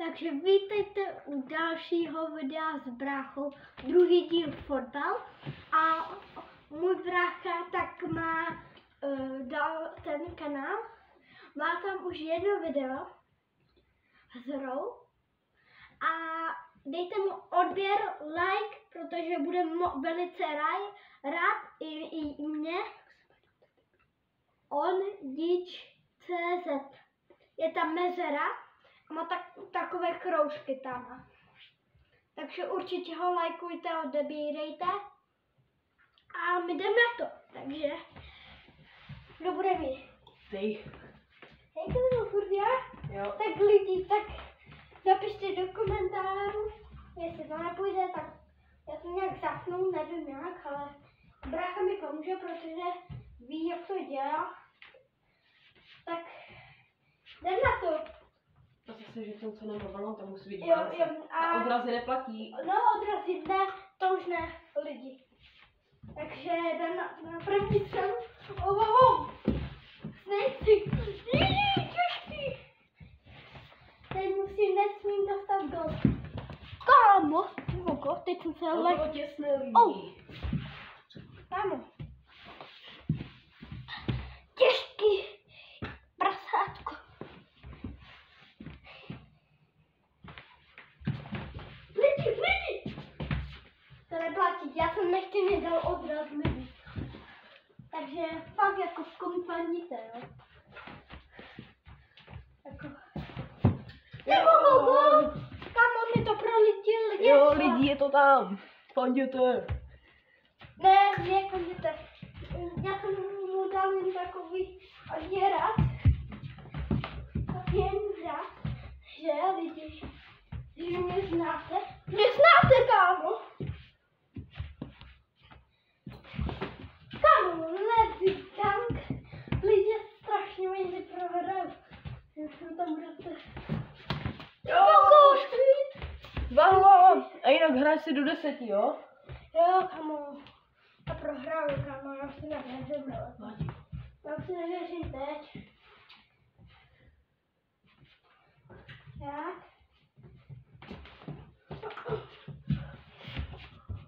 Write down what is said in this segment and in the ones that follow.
Takže vítejte u dalšího videa s bráchou, druhý díl fotbal. A můj brácha tak má dal ten kanál, má tam už jedno video s hrou a dejte mu odběr, like, protože bude velice rád i mě. Ondič.cz je tam mezera a má takové kroužky tam. Takže určitě ho lajkujte, odebírejte. A my jdeme na to. Takže kdo bude mít? Ty. Hej, to byl furt já? Jo. Tak lidi, tak napište do komentářů, jestli to nepůjde, tak já to nějak zapnu, nevím jak, ale brácha mi pomůže, protože ví, jak to dělá. Tak jdem na to. To zase, že ten, co nemá balon, tam musí být Jo, a odrazy neplatí. No, odrazy ne, to už ne, lidi. Takže jdem na první stranu. Snejci. Těžký. Teď nesmím dostat gol. Kámo, teď jsem se To bylo těsné, lidi. Kámo. Těžký. Prasátko. Lidi. To neplatí, já jsem nechtěně dal odraz lidi. Takže fakt jako zkompaníte, jo. Jako. Kámo, mi to prolitil. Jo, lidi, je to tam. Fanděte. Ne, fanděte. Já jsem mu dal jen takový rád. Jen rád, že lidi, že mě znáte. Mě znáte, kámo. Kámo, lidi, tank. Lidi strašně mě prohrál. Já jsem tam prostě... Jo, Zahla. A jinak hraj si do 10, jo? Jo, kámo. A prohrál, kámo, já si nevěřím, já si nevěřím teď. Jak?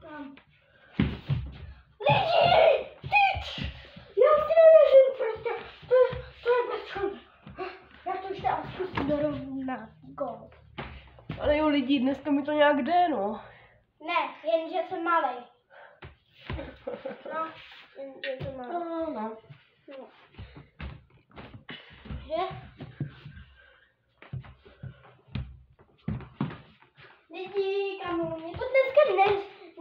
Tam. Lidi! Tyč! Já si nevěřím prostě. To je bez školy. Já to už dám zkusit dorovnat gol. Ale jo, lidi, dneska mi to nějak jde, no. Ne, jenže jsem malej. No, je to malej. No. No. Že? Lidi, kámo, mě to dneska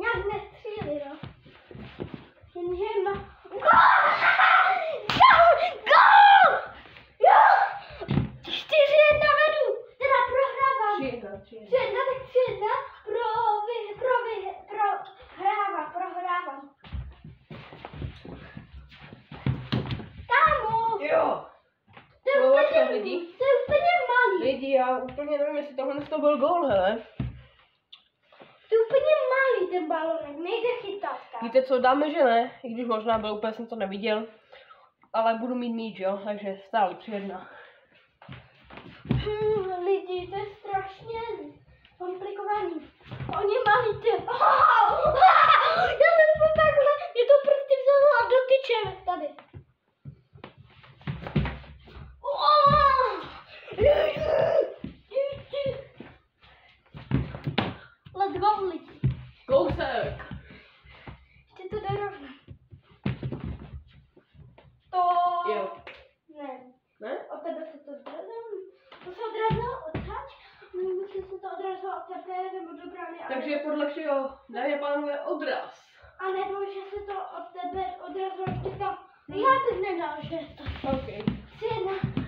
nějak nestřílí, no. Jenže má... Gol! Jo! 4-1 vedu, teda prohrávám. 3-1. 3-1, tak 3-1, prohrávám. Kámo! Jo. To je úplně malý. Lidi, já úplně nevím, jestli tohle to byl gól, hele. To je úplně malý ten balonek, nejde chytat. Víte co, dáme, že ne? I když možná byl, úplně jsem to neviděl. Ale budu mít míč, jo? Takže stále 3-1. Lidi, to je strašně komplikovaný. On je malý, ty. Já jsem to takhle, mě to prostě vzalo a dotyčem tady. Let's go, lidi. Kousek. Ještě to jde rovno. To... Jo. Ne? Od tebe se to odrazilo? To se odrazilo odsaď? Musím se to odrazilo od tebe nebo do brány. Takže je podle všeho, dámy a pánové, odraz. A nebo že se to od tebe odrazilo ještě to. Já bych nedal, že to. OK. 3-1.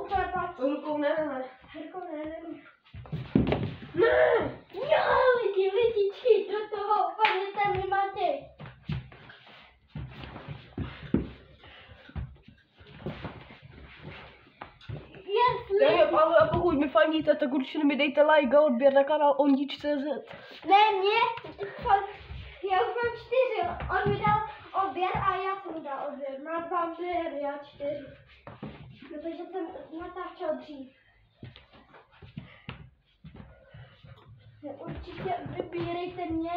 To je pak. Rukou ne. Herkou ne. Ne! Jo, lidi, čí do toho, padněte mi, Matej. Dámy a pánové, a pokud mi fandíte, tak určitě mi dejte like a odběr na kanál Ondič.cz. Ne, mě, já už mám 4, on mi dal odběr a já jsem mu dal odběr. Má 2 odběry, já 4. Protože jsem natáčel dřív. vybírejte mě,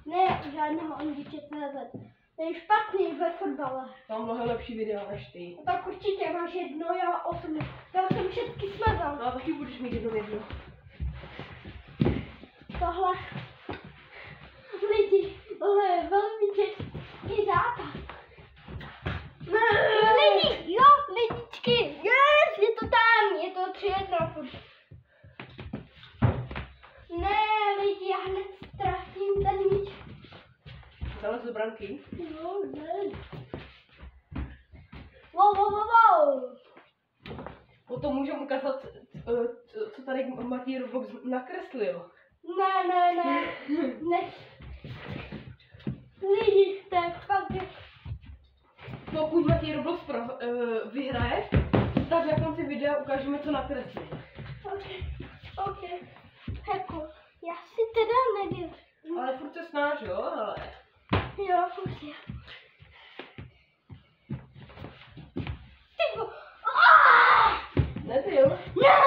ne žádného Andiče CZ. To je špatný ve fotbale. Mám mnohem lepší videa než ty. No tak určitě máš jedno, já 8. Já jsem všechny smazal. No a taky budeš mít jedno video. Tohle lidi, tohle je velmi těžký zápas. Lidi, jo, lidičky, yes, je to tam, je to 3-1 furt. Ne, lidi, já hned ztratím ten míč. Zalez do branky. No, ne. Wow. Potom můžeme ukázat, co tady Matěj Roblox nakreslil. Ne. Lidi, to je fakt. Pokud Matěj Roblox vyhraje, tak na konci videa ukážeme, co nakreslil. Ok. Jako, já si teda nevím. Ale furt se snaž, jo, ale... Jo, furt je. Tyvo. Nebyl. Ne!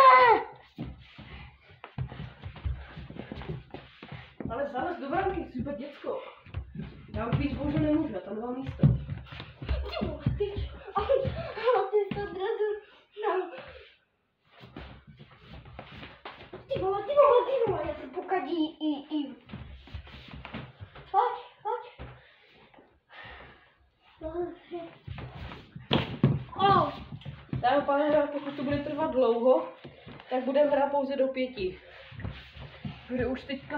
Ale zalez do branky, super děcko. Já už víc bohužel nemůžu, já tam nemám místo. Tyvo, ty to odrazu nám. Ty vole, já se pokadí i. Pojď. Dobře. Dáme pánové, pokud to bude trvat dlouho, tak budeme hrát pouze do 5. Kde už teďka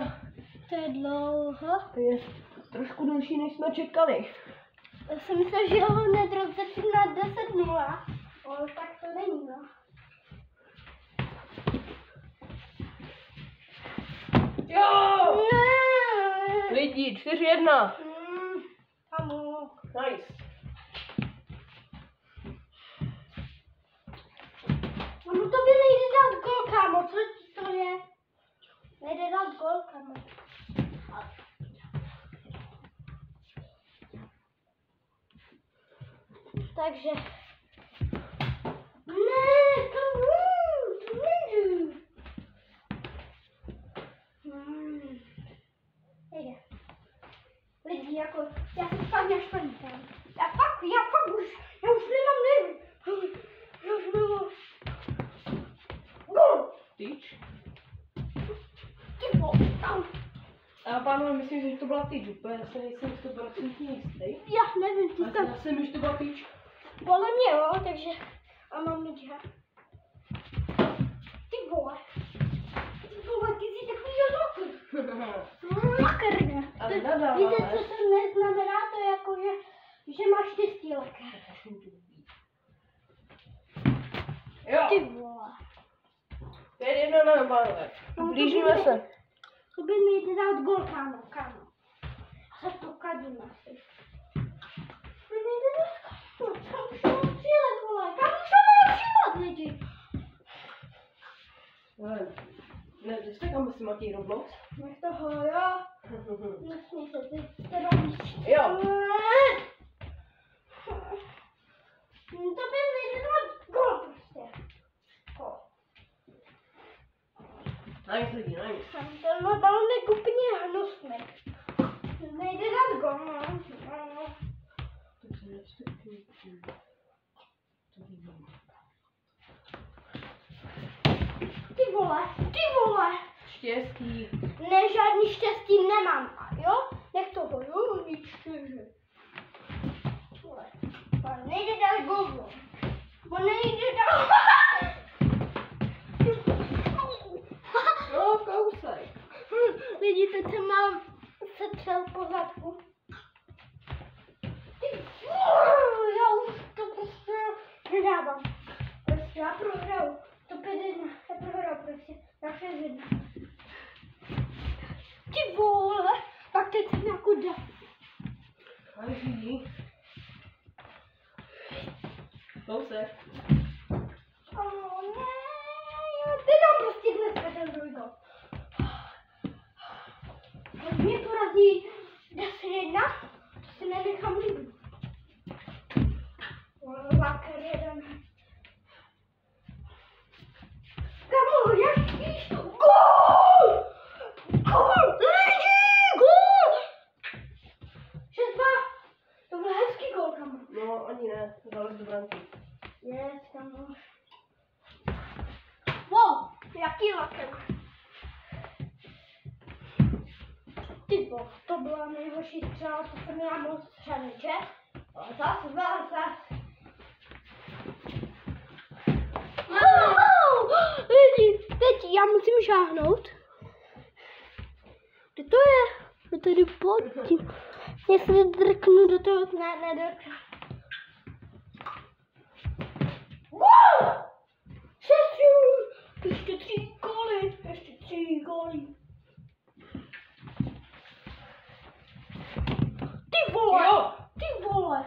To je dlouho. to je trošku delší, než jsme čekali. Já jsem myslela, že ho hned rozdělím na 10:0, ale tak to není, no. Jo! Ne! Lidi, 4-1. Amo. Nice. No to by nejde dát gol, kámo, co to je? Nejde dát gol, kámo. Takže... Ne, to nejde. Nejde. Lidi, jako, já se fakt našpaním. Já už nemám nervy. Já už nemám. Gol! Tyč. Ty vole, A pánové, myslím, že to byla tyč, úplně se nejsem 100% jistý. já nevím, ty A tam já jsem, že to byla tyč. podle mě, jo, takže... A mám míč, ha? Ty vole, ty jsi takový lokur. Makrně. Ale nadále. Víte, co to neznamená, to je jako, že máš štěstí lékař. Jo, Ty vole. 5-1 na pánové. Blížíme se. To by nejde dát gol, kámo. Já se pokadím asi. To by nejde dát gol. Kam už mám cílet, vole. Kam už mám cílet, lidi. Ne, čekám si Matěj Roblox. Nech toho, jo. Nesmí se, ty teda víš. Jo. To by nejde dát gol prostě. Nice lidi, nice. Tenhle balon je úplně hnusný. Nejde dát gol, no. To se nevstupí. Ty vole. Štěstí. Ne, žádný štěstí nemám, jo? Nech toho, jo, víš, že. Nejde dát gol. Nejde dát... No, kousek. Lidi, teď se mám setřel po zadku. Já už to prostě nedávám. Prostě já prohraju. To 5-1. Já prohraju prostě. Já 6-1. Ty vole. Tak teď jsem jako dá. Ale lidi. Kousek. Ne. Ty tam prostě dneska ten druhý gol. Když mě porazí 10-1, to si nenechám líbit. Lakr jeden. Kamu, jak víš? Gól! Gól! divákem. Ty bo, to byla nejhorší střela, co jsem já mohl střelit, že? Zas. Lidi, teď já musím šáhnout. Kde to je? No tady pod tím. Jestli drknu do toho, nedrknu. Wow! 6! Ještě 3 góly. Ty vole! Jo. Ty vole!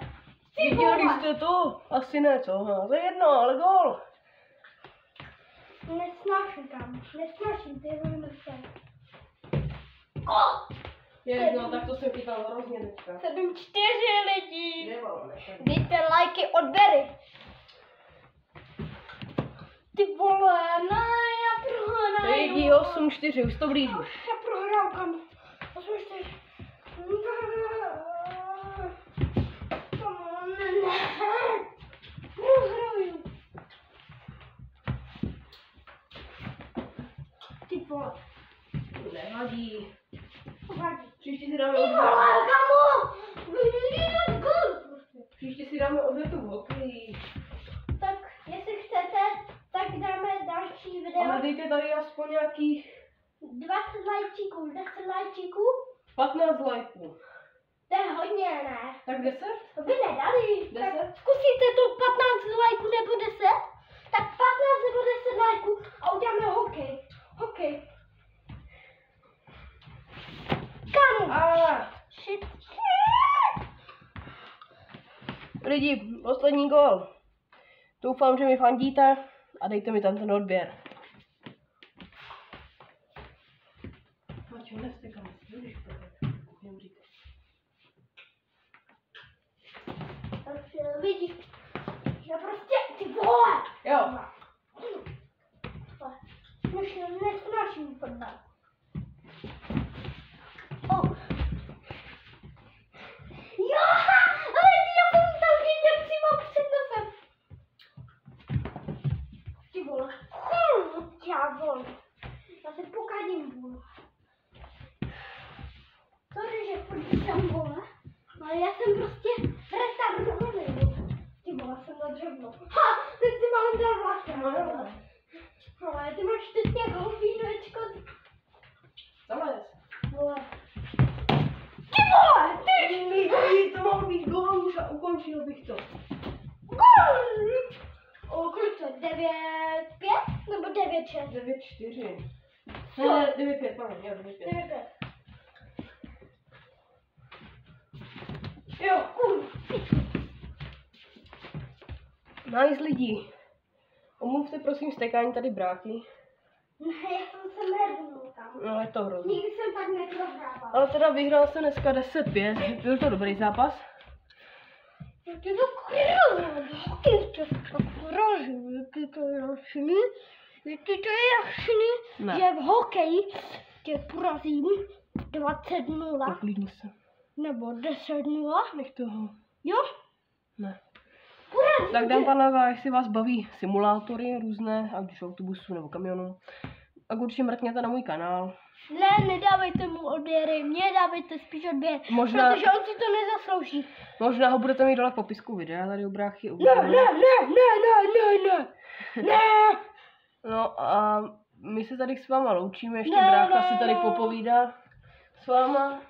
Viděli jste to? Asi ne, co? No, to je jedno, ale gól. Nesnáším, ty je mrtvé. Gól! No, tak to jsem chytal hrozně teďka. 7-4 lidi. Nemáme. Dejte lajky, odběry. Ty vole, ne, já prohraju. Lidi, 8-4, už to blíží. Já prohraju, kam. 8-4. Ne. Prohraju. Ty vole. Nevadí. Vadí. Příště si dáme Ty vole, kamo. Příště si dáme odvetu v hokeji. Tak, jestli chcete, tak dáme další video. Ale dejte tady aspoň nějakých 20 lajčíků, 10 lajčíků. 15 lajků. To je hodně, ne? Tak 10? To by nedali. 10? Tak zkusíte to 15 lajků nebo 10? Tak 15 nebo 10 lajků a uděláme hokej. Kamu? Shit. Lidi, poslední gól. Doufám, že mi fandíte a dejte mi tam ten odběr. Takže vidíš, že prostě ty vole. Jo. Už nesnáším fotbal. Jo, ale já jsem tam viděl přímo před nosem. Ty vole. Já vole. Já se pokadím, vole. Sorry, že furt jsem, vole. Ale já jsem prostě retardovaný, vole. Ty vole, jsem na dřevno. Ha! Teď si mám dát vlastně, vole. Ale ty máš štěstí jako vínočko. Zamlez. Vole. Ty vole! Ty! To mohl být gól už a ukončil bych to. Gol! O, kolik to? 9-5? Nebo 9-6? 9-4. Ne, 9-5, pardon, jo, 9-5. 9-5. Jo, nice lidi. Omluvte prosím stekání tady bráky. Ne, já jsem se mrdnul tam. No, je to hrozný. Nikdy jsem tak neprohrával. Ale teda vyhrál jsem dneska 10-5. Byl to dobrý zápas. Jak je to jasný, Ne. že v hokeji tě porazím 20-0 Uklidni se. nebo 10-0. Nech toho. Jo? Ne. Porazím Tak tě. dám panova, jestli vás baví simulátory různé, ať už autobusů nebo kamionů. Tak určitě mrkněte na můj kanál. Ne, nedávejte mu odběry, mě dávejte spíš odběr, Možná- protože on si to nezaslouží. Možná ho budete mít dole v popisku videa, tady u bráchy. Ne. No a my se tady s váma loučíme, ještě Ne, brácha ne, si tady ne. popovídá s váma.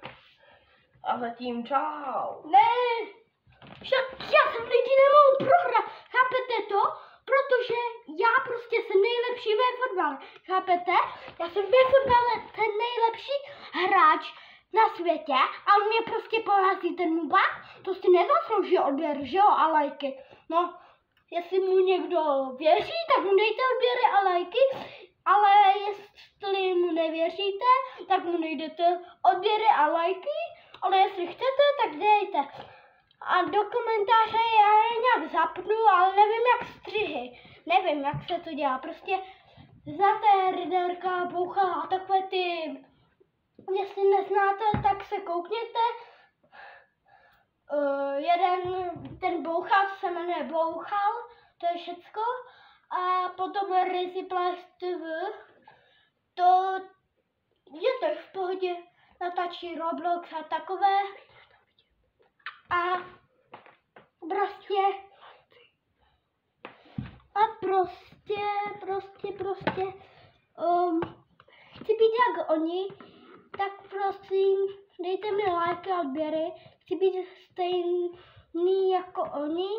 A zatím čau. Ne, však já jsem lidi nemohu prohrát, chápete to? Protože já prostě jsem nejlepší ve fotbale, chápete? Já jsem ve fotbale ten nejlepší hráč na světě a on mě prostě porazí ten mubák, to si nezaslouží odběr, že jo, a lajky. No, jestli mu někdo věří, tak mu dejte odběry a lajky, ale jestli mu nevěříte, tak mu nejdete odběry a lajky, ale jestli chcete, tak dejte. A do komentáře já je nějak zapnu, ale nevím jak střihy. Nevím, jak se to dělá. Prostě zlaté riderka, bouchala a takové ty... Jestli neznáte, tak se koukněte. Jeden, ten bouchal se jmenuje Bouchal, to je všecko. A potom Rizzy Plus TV, to je to v pohodě, natáčí Roblox a takové. A prostě chci být jak oni, tak prosím dejte mi like a odběry, chci být stejný jako oni,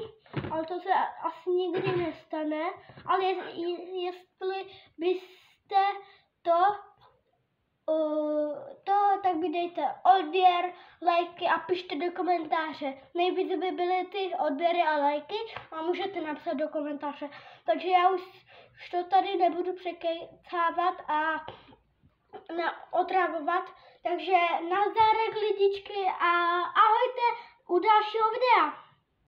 ale to se asi nikdy nestane, ale jestli byste tak mi dejte odběr, lajky a pište do komentáře. Nejvíc by byly ty odběry a lajky a můžete napsat do komentáře. Takže já už to tady nebudu překecávat a otravovat. Takže nazdárek lidičky a ahojte u dalšího videa.